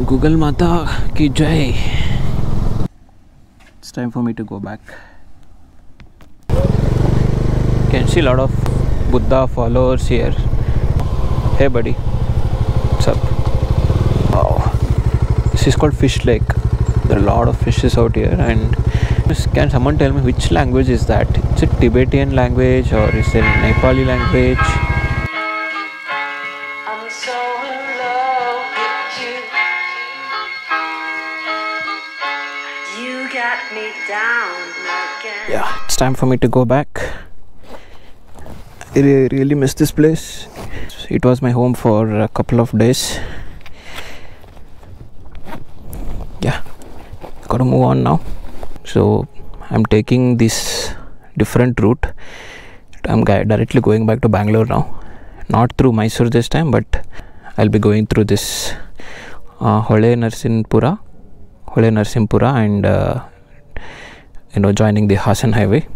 Google Mata ki jai. It's time for me to go back. Can see a lot of Buddha followers here. Hey buddy, what's up? Wow, this is called Fish Lake. There are a lot of fishes out here. And can someone tell me which language is that? Is it Tibetan language or is it Nepali language? I'm so in love with you. You got me down again. Yeah, it's time for me to go back. I really miss this place. It was my home for a couple of days. Yeah, gotta move on now. So I'm taking this different route. I'm directly going back to Bangalore now. Not through Mysore this time, but I'll be going through this Hole Narsimpura and joining the Hassan highway.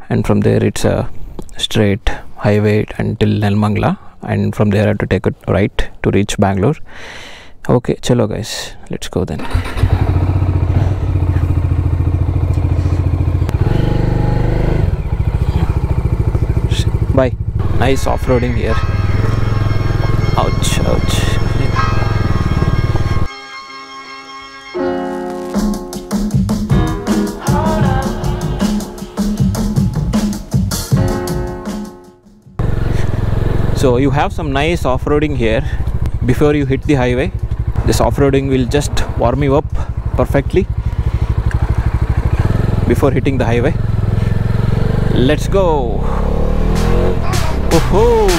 And from there it's a straight highway until Nelmangla, and from there I have to take a right to reach Bangalore. Okay, chalo guys, let's go then. Bye. Nice off-roading here. Ouch, ouch. So you have some nice off-roading here before you hit the highway. This off-roading will just warm you up perfectly before hitting the highway. Let's go. Woohoo!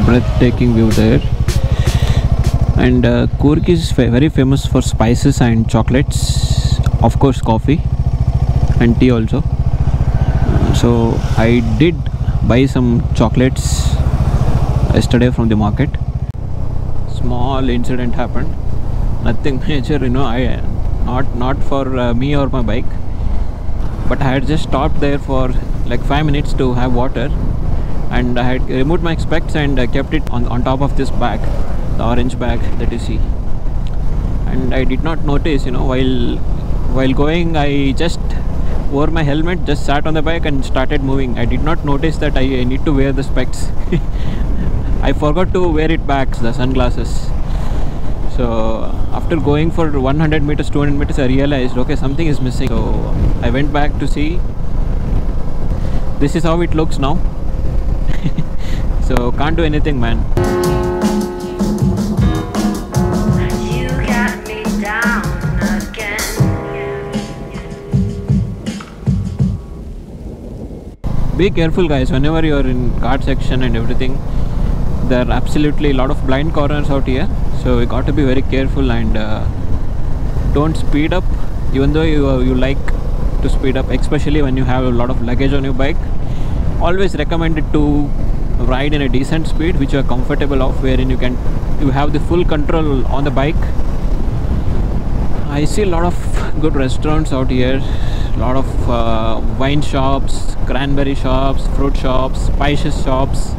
Breathtaking view there. And Coorg is very famous for spices and chocolates, of course coffee and tea also. So I did buy some chocolates yesterday from the market. Small incident happened, nothing major, I not for me or my bike, but I had just stopped there for like 5 minutes to have water, and I had removed my specs and kept it on top of this bag, the orange bag that you see. And I did not notice, while going, I just wore my helmet, just sat on the bike and started moving. I did not notice that I need to wear the specs. I forgot to wear it back, the sunglasses. So after going for 100 meters, 200 meters, I realized, okay, something is missing. So I went back to see. This is how it looks now. So can't do anything, man. You got me down again. Be careful guys, whenever you're in cart section and everything, there are absolutely a lot of blind corners out here. So you got to be very careful and don't speed up, even though you like to speed up, especially when you have a lot of luggage on your bike. Always recommended to ride in a decent speed which you are comfortable of, wherein you have the full control on the bike. I see a lot of good restaurants out here, a lot of wine shops, cranberry shops, fruit shops, spices shops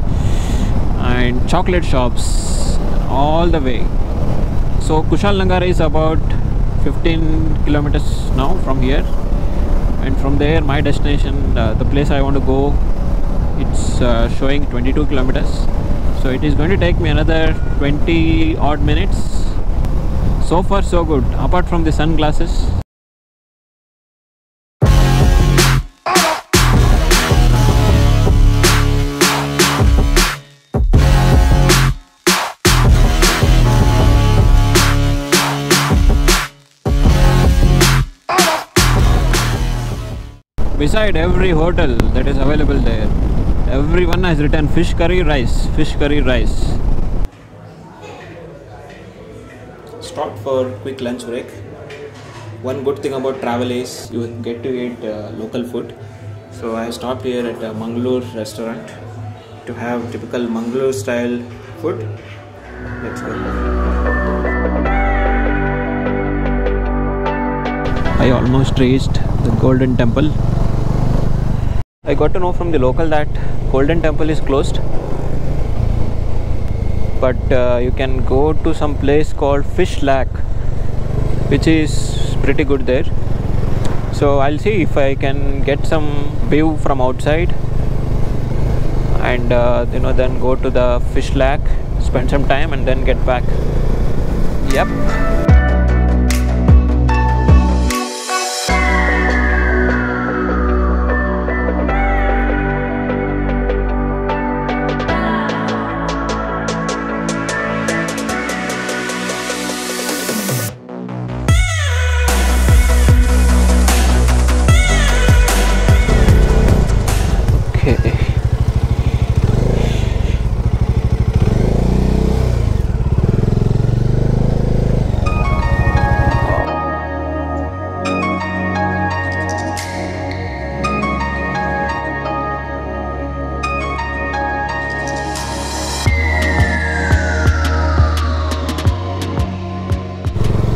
and chocolate shops all the way. So Kushalnagar is about 15 kilometers now from here, and from there my destination, the place I want to go, it's showing 22 kilometers. So it is going to take me another 20 odd minutes. So far so good, apart from the sunglasses. Inside every hotel that is available there, everyone has written fish curry rice, fish curry rice. Stopped for quick lunch break. One good thing about travel is you get to eat local food. So I stopped here at a Bangalore restaurant to have typical Bangalore style food. Let's go. I almost reached the Golden Temple. I got to know from the local that Golden Temple is closed, but you can go to some place called Fish Lake, which is pretty good there. So I'll see if I can get some view from outside and then go to the Fish Lake, spend some time and then get back. Yep.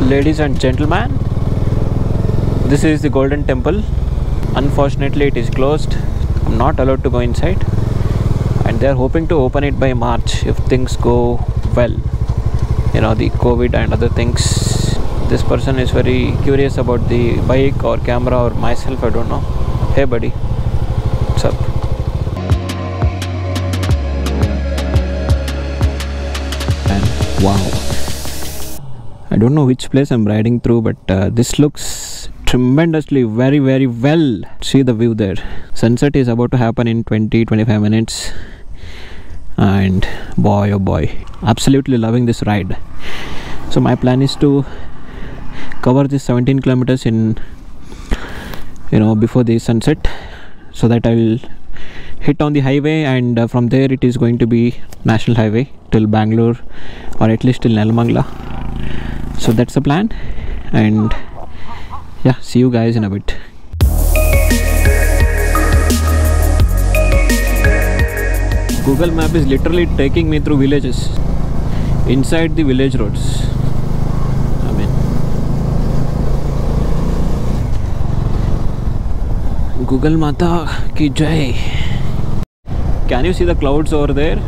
Ladies and gentlemen, this is the Golden Temple. Unfortunately, it is closed. I'm not allowed to go inside, and they are hoping to open it by March if things go well. The COVID and other things. This person is very curious about the bike or camera or myself, I don't know. Hey buddy, what's up? And wow, I don't know which place I'm riding through, but this looks tremendously very well. See the view there. Sunset is about to happen in 20-25 minutes, and boy oh boy, absolutely loving this ride. So my plan is to cover this 17 kilometers in before the sunset, so that I will hit on the highway, and from there it is going to be national highway till Bangalore, or at least till Nelamangala. So that's the plan, and yeah, see you guys in a bit. Google Map is literally taking me through villages, inside the village roads. I mean, Google Mata ki jai. Can you see the clouds over there?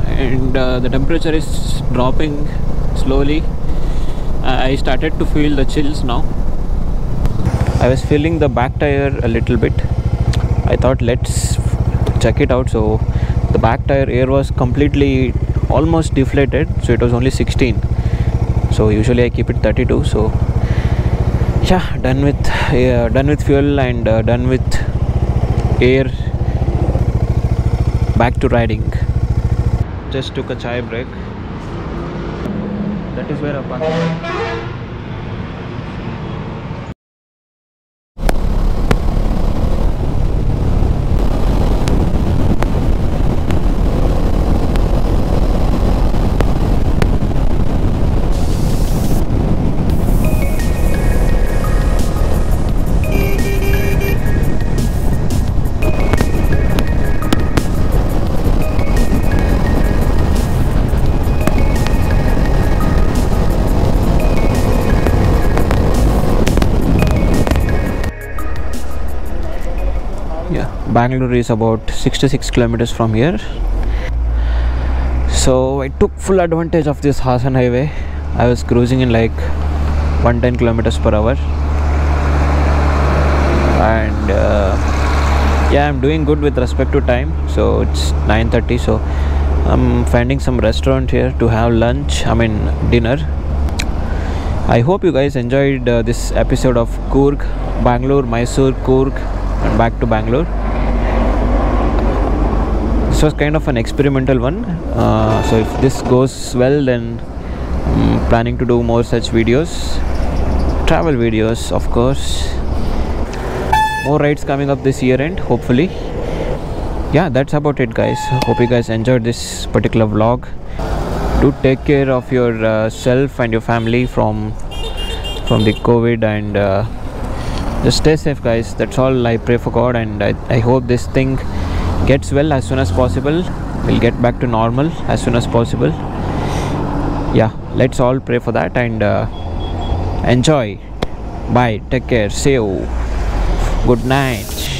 And the temperature is dropping slowly. I started to feel the chills now. I was feeling the back tire a little bit. I thought let's check it out. So the back tire air was completely almost deflated, so it was only 16. So usually I keep it 32. So yeah, done with fuel and done with air. Back to riding. Just took a chai break. That is where I parked. Bangalore is about 66 kilometers from here, so I took full advantage of this Hassan highway. I was cruising in like 110 kilometers per hour, and yeah, I'm doing good with respect to time. So it's 9:30, so I'm finding some restaurant here to have lunch, dinner. I hope you guys enjoyed this episode of Coorg, Bangalore, Mysore, Coorg, and back to Bangalore. This was kind of an experimental one, so if this goes well, then I'm planning to do more such videos, travel videos of course. more rides coming up this year end, hopefully. Yeah, that's about it, guys. Hope you guys enjoyed this particular vlog. Do take care of your self and your family from the COVID, and just stay safe, guys. That's all I pray for God, and I hope this thing gets well as soon as possible. We'll get back to normal as soon as possible. Yeah, let's all pray for that, and enjoy. Bye, take care, see you, good night.